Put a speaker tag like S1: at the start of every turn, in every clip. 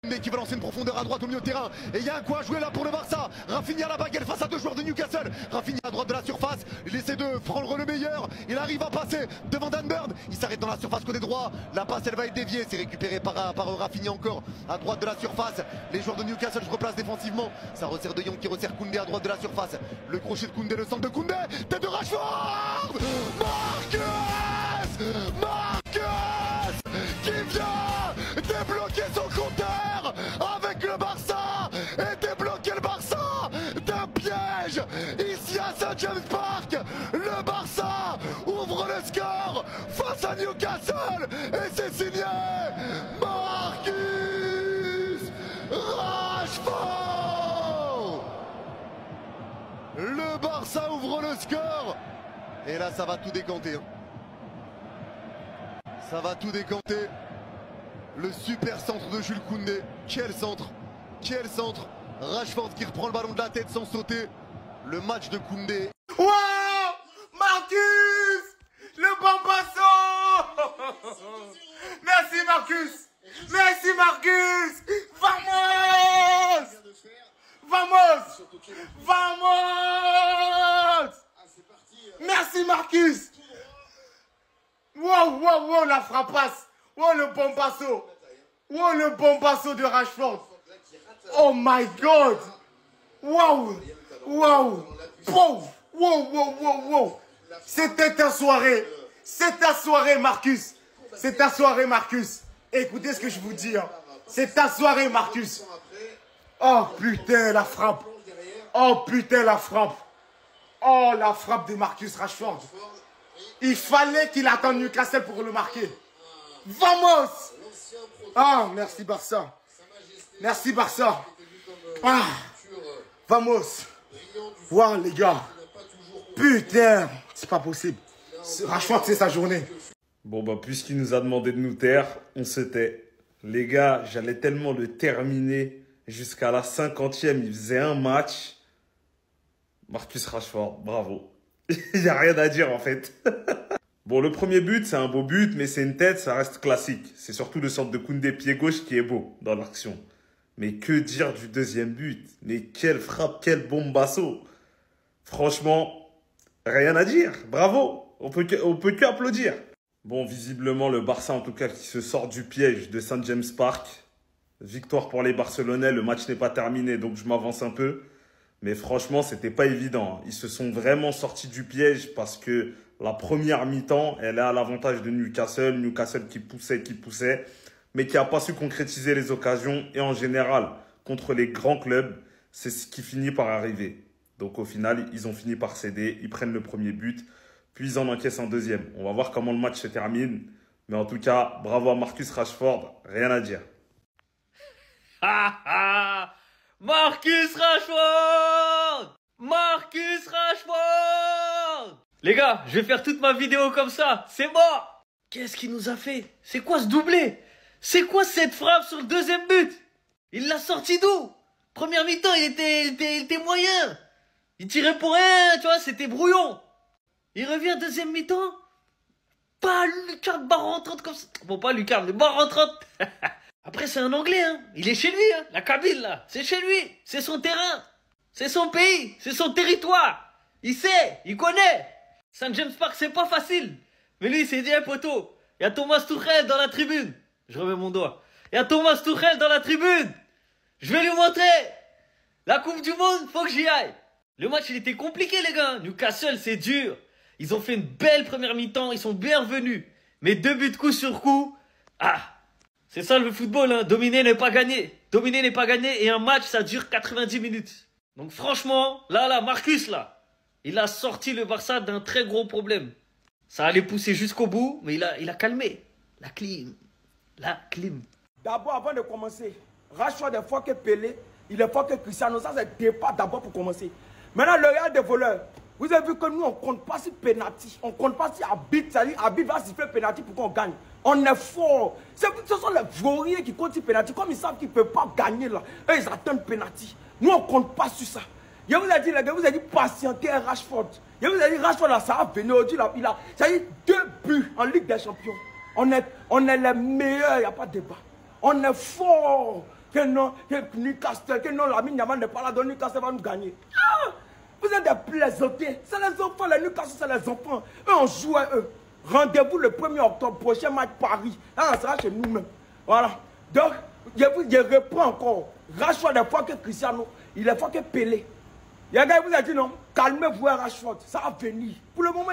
S1: Qui veut lancer une profondeur à droite au milieu de terrain. Et il y a un quoi jouer là pour le Barça. Rafinha la baguette face à deux joueurs de Newcastle. Rafinha à droite de la surface. Il essaie de prendre le meilleur. Il arrive à passer devant Dan Burn. Il s'arrête dans la surface côté droit. La passe elle va être déviée. C'est récupéré par Rafinha encore à droite de la surface. Les joueurs de Newcastle se replacent défensivement. Ça resserre de Jong qui resserre Koundé à droite de la surface. Le crochet de Koundé, le centre de Koundé. Tête de Rashford. Marcus qui vient débloquer son compteur avec le Barça et débloquer le Barça d'un piège ici à St James Park. Le Barça ouvre le score face à Newcastle et c'est signé Marcus Rashford. Le Barça ouvre le score et là ça va tout décanter. Ça va tout décanter. Le super centre de Jules Koundé. Quel centre! Quel centre! Rashford qui reprend le ballon de la tête sans sauter. Le match de Koundé.
S2: Wow! Marcus! Le Bombasso! Merci Marcus! Merci Marcus! Vamos! Vamos! Vamos! Merci Marcus! Wow, wow, wow, la frappasse! Wow, le Bombasso! Wow, le Bombasso de Rashford! Oh my God! Wow! Wow! Wow! Wow, wow, wow, wow! C'était ta soirée! C'est ta soirée, Marcus! C'est ta soirée, Marcus! Écoutez ce que je vous dis. Hein. C'est ta soirée, Marcus! Oh putain, la frappe! Oh putain, la frappe! Oh, la frappe de Marcus Rashford! Il fallait qu'il attende Newcastle pour le marquer. Vamos! Ah, merci Barça. Merci Barça. Ah, vamos. Wow, les gars. Putain, c'est pas possible. Rashford, c'est sa journée.
S3: Bon, bah, puisqu'il nous a demandé de nous taire, on se tait. Les gars, j'allais tellement le terminer. Jusqu'à la 50e, il faisait un match. Marcus Rashford, bravo. Il n'y a rien à dire en fait. Bon, le premier but, c'est un beau but, mais c'est une tête, ça reste classique. C'est surtout le centre de Koundé pied gauche qui est beau dans l'action. Mais que dire du deuxième but? Mais quelle frappe, quel bombasso. Franchement, rien à dire. Bravo. On peut que applaudir. Bon, visiblement, le Barça, en tout cas, qui se sort du piège de St James Park. Victoire pour les Barcelonais. Le match n'est pas terminé, donc je m'avance un peu. Mais franchement, c'était pas évident. Ils se sont vraiment sortis du piège parce que la première mi-temps, elle est à l'avantage de Newcastle. Newcastle qui poussait, mais qui n'a pas su concrétiser les occasions. Et en général, contre les grands clubs, c'est ce qui finit par arriver. Donc au final, ils ont fini par céder. Ils prennent le premier but, puis ils en encaissent un deuxième. On va voir comment le match se termine. Mais en tout cas, bravo à Marcus Rashford. Rien à dire.
S4: Marcus Rashford! Marcus Rashford! Les gars, je vais faire toute ma vidéo comme ça, c'est mort! Qu'est-ce qu'il nous a fait? C'est quoi ce doublé? C'est quoi cette frappe sur le deuxième but? Il l'a sorti d'où? Première mi-temps, il était moyen. Il tirait pour rien, tu vois, c'était brouillon. Il revient deuxième mi-temps. Pas Lucas barre rentrante comme ça. Bon, pas Lucas, mais barre rentrante. Après, c'est un Anglais, hein. Il est chez lui, hein. La Kabyle, là. C'est chez lui. C'est son terrain. C'est son pays. C'est son territoire. Il sait. Il connaît. St James Park, c'est pas facile. Mais lui, il s'est dit, hey, poteau, il y a Thomas Tuchel dans la tribune. Je remets mon doigt. Il y a Thomas Tuchel dans la tribune. Je vais lui montrer. La Coupe du Monde, faut que j'y aille. Le match, il était compliqué, les gars. Newcastle, c'est dur. Ils ont fait une belle première mi-temps. Ils sont bien revenus. Mais 2 buts coup sur coup. Ah. C'est ça le football, hein. Dominer n'est pas gagner. Dominer n'est pas gagner et un match, ça dure 90 minutes. Donc franchement, là, Marcus, là, il a sorti le Barça d'un très gros problème. Ça allait pousser jusqu'au bout, mais il a calmé. La clim.
S2: D'abord, avant de commencer, Rashford est fort que Pelé, il est fort que Cristiano. Ça, c'est départ d'abord pour commencer. Maintenant, le Real des voleurs. Vous avez vu que nous, on ne compte pas sur penalty. On ne compte pas sur arbitre. C'est-à-dire, arbitre va siffler penalty pour qu'on gagne. On est fort. Ce sont les vauriens qui comptent sur penalty. Comme ils savent qu'ils ne peuvent pas gagner là, eux, ils attendent penalty. Nous, on ne compte pas sur ça. Je vous ai dit, les gars, vous avez dit patienter Rashford. Je vous ai dit, Rashford, là, ça a venu aujourd'hui. Ça a eu 2 buts en Ligue des Champions. On est les meilleurs, il n'y a pas de débat. On est fort. que non, que Newcastle, que non, Lamine Yamal n'est pas là, donc Newcastle va nous gagner. Ah, vous êtes des plaisantiers. C'est les enfants, les Newcastle, c'est les enfants. Eux, on joue à eux. Rendez-vous le 1er octobre, prochain match Paris. Ah, ça sera chez nous-mêmes. Voilà. Donc, je reprends encore. Rashford, des fois que Cristiano, il est fois que Pelé. Il y a un gars qui vous a dit non, calmez-vous Rashford, ça va venir. Pour le moment,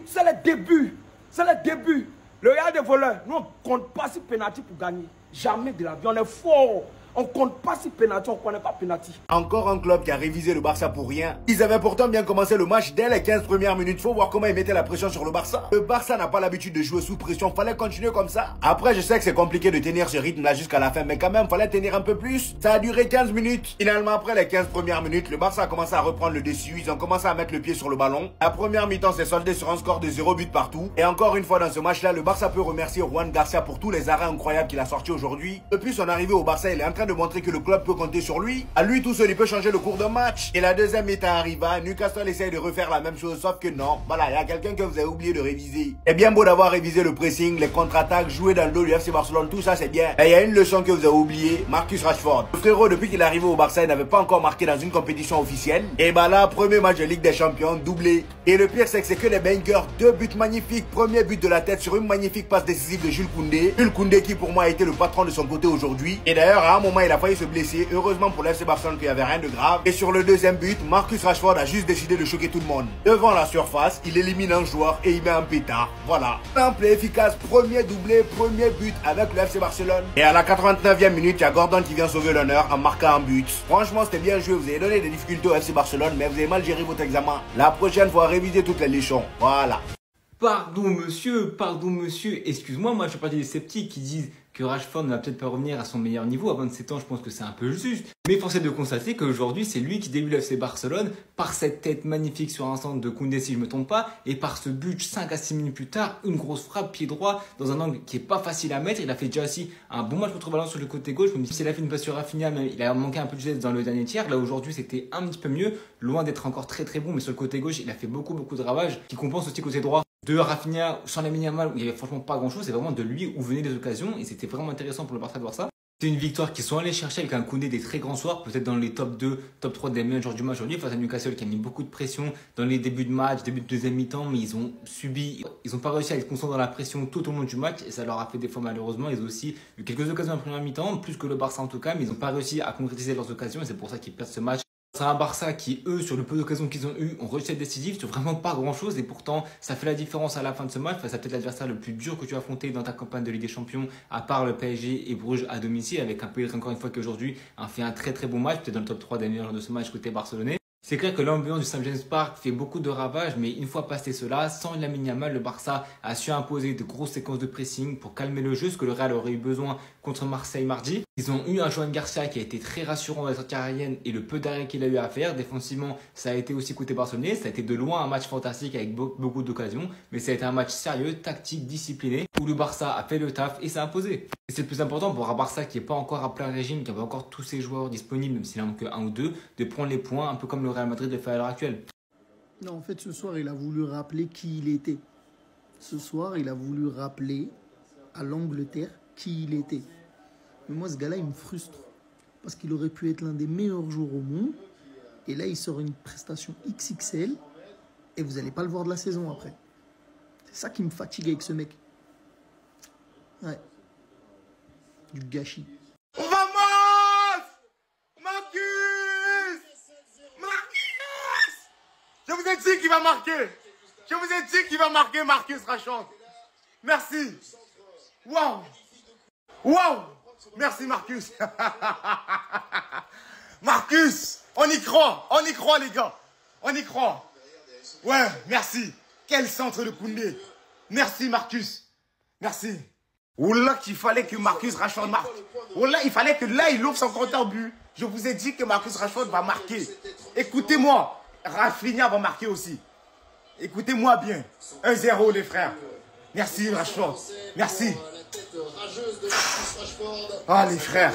S2: c'est le début. C'est le début. Le Real des voleurs, nous on ne compte pas sur pénalty pour gagner. Jamais de la vie, on est fort. On ne compte pas si pénalty, on ne connaît pas pénalty.
S5: Encore un club qui a révisé le Barça pour rien. Ils avaient pourtant bien commencé le match dès les 15 premières minutes. Faut voir comment ils mettaient la pression sur le Barça. Le Barça n'a pas l'habitude de jouer sous pression. Fallait continuer comme ça. Après, je sais que c'est compliqué de tenir ce rythme-là jusqu'à la fin, mais quand même, fallait tenir un peu plus. Ça a duré 15 minutes. Finalement, après les 15 premières minutes, le Barça a commencé à reprendre le dessus. Ils ont commencé à mettre le pied sur le ballon. La première mi-temps s'est soldée sur un score de 0 but partout. Et encore une fois dans ce match-là, le Barça peut remercier Juan Garcia pour tous les arrêts incroyables qu'il a sortis aujourd'hui. Depuis son arrivée au Barça, il est en train de montrer que le club peut compter sur lui. À lui tout seul, il peut changer le cours d'un match. Et la deuxième mi-temps arriva. Newcastle essaye de refaire la même chose, sauf que non. Voilà, il y a quelqu'un que vous avez oublié de réviser. C'est bien beau d'avoir révisé le pressing, les contre-attaques, jouer dans le dos du FC Barcelone, tout ça c'est bien. Mais il y a une leçon que vous avez oubliée, Marcus Rashford. Le frérot, depuis qu'il est arrivé au Barça, il n'avait pas encore marqué dans une compétition officielle. Et bah là, premier match de Ligue des Champions, doublé. Et le pire, c'est que c'est que des bangers, 2 buts magnifiques. Premier but de la tête sur une magnifique passe décisive de Jules Koundé. Jules Koundé qui pour moi a été le patron de son côté aujourd'hui. Et d'ailleurs, à un moment, il a failli se blesser. Heureusement pour l'FC Barcelone qu'il n'y avait rien de grave. Et sur le deuxième but, Marcus Rashford a juste décidé de choquer tout le monde. Devant la surface, il élimine un joueur et il met un pétard. Voilà. Simple et efficace. Premier doublé, premier but avec le FC Barcelone. Et à la 89e minute, il y a Gordon qui vient sauver l'honneur en marquant un but. Franchement, c'était bien joué. Vous avez donné des difficultés au FC Barcelone, mais vous avez mal géré votre examen. La prochaine fois, révisez toutes les leçons. Voilà.
S4: Pardon monsieur, excuse-moi, moi je fais partie des sceptiques qui disent que Rashford ne va peut-être pas revenir à son meilleur niveau à 27 ans, je pense que c'est un peu juste. Mais force est de constater qu'aujourd'hui c'est lui qui débute le FC Barcelone par cette tête magnifique sur un centre de Koundé si je me trompe pas et par ce but 5 à 6 minutes plus tard, une grosse frappe pied droit dans un angle qui est pas facile à mettre. Il a fait déjà aussi un bon match contre Valence sur le côté gauche, même s'il a fait une passe sur Rafinha, mais il a manqué un peu de geste dans le dernier tiers. Là aujourd'hui c'était un petit peu mieux, loin d'être encore très très bon, mais sur le côté gauche il a fait beaucoup de ravages qui compensent aussi côté droit. De Rafinha sans Lamine Yamal où il n'y avait franchement pas grand chose, c'est vraiment de lui où venaient les occasions et c'était vraiment intéressant pour le Barça de voir ça. C'est une victoire qu'ils sont allés chercher avec un Koundé des très grands soirs, peut-être dans les top 2, top 3 des meilleurs joueurs du match aujourd'hui face à Newcastle qui a mis beaucoup de pression dans les débuts de match, début de deuxième mi-temps, mais ils ont subi, ils n'ont pas réussi à être constants dans la pression tout au long du match et ça leur a fait défaut malheureusement. Ils ont aussi eu quelques occasions en première mi-temps, plus que le Barça en tout cas, mais ils n'ont pas réussi à concrétiser leurs occasions et c'est pour ça qu'ils perdent ce match. C'est un Barça qui, eux, sur le peu d'occasions qu'ils ont eu, ont réussi à être décisifs sur vraiment pas grand chose et pourtant ça fait la différence à la fin de ce match face à peut-être l'adversaire le plus dur que tu as affronté dans ta campagne de Ligue des Champions, à part le PSG et Bruges à domicile, avec un PSG encore une fois qu'aujourd'hui a fait un très bon match, peut-être dans le top 3 des meilleurs de ce match côté barcelonais. C'est clair que l'ambiance du St. James Park fait beaucoup de ravages, mais une fois passé cela, sans Lamine Yamal, le Barça a su imposer de grosses séquences de pressing pour calmer le jeu, ce que le Real aurait eu besoin contre Marseille mardi. Ils ont eu un Juan Garcia qui a été très rassurant dans la sortie aérienne et le peu d'arrêt qu'il a eu à faire. Défensivement, ça a été aussi côté barcelonais. Ça a été de loin un match fantastique avec beaucoup d'occasions, mais ça a été un match sérieux, tactique, discipliné, où le Barça a fait le taf et s'est imposé. Et c'est le plus important pour un Barça qui n'est pas encore à plein régime, qui n'a pas encore tous ses joueurs disponibles, même s'il en manque un ou deux, de prendre les points, un peu comme le Real Madrid le fait à l'heure actuelle.
S6: Non, en fait, ce soir, il a voulu rappeler qui il était. Ce soir, il a voulu rappeler à l'Angleterre qui il était. Mais moi, ce gars-là, il me frustre. Parce qu'il aurait pu être l'un des meilleurs joueurs au monde. Et là, il sort une prestation XXL. Et vous n'allez pas le voir de la saison après. C'est ça qui me fatigue avec ce mec. Ouais. Du gâchis.
S2: Vamos! Marcus! Je vous ai dit qu'il va marquer. Je vous ai dit qu'il va marquer Marcus Rashford. Merci. Waouh. Waouh. Merci Marcus. Marcus, on y croit les gars. On y croit. Ouais, merci. Quel centre de Koundé. Merci Marcus. Merci. Oula, qu'il fallait que Marcus Rashford marque. Oula, il fallait que là, il ouvre son compte en but. Je vous ai dit que Marcus Rashford va marquer. Écoutez-moi. Rafinha va marquer aussi. Écoutez-moi bien. 1-0 les frères. Merci Rashford. Merci. Ah les frères.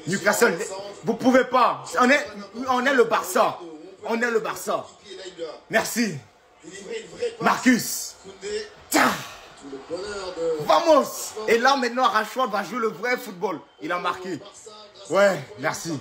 S2: Newcastle, vous pouvez pas. On est le Barça. On est le Barça. Merci. Marcus. Vamos! Et là, maintenant, Rashford va jouer le vrai football. Il a marqué. Ouais, merci.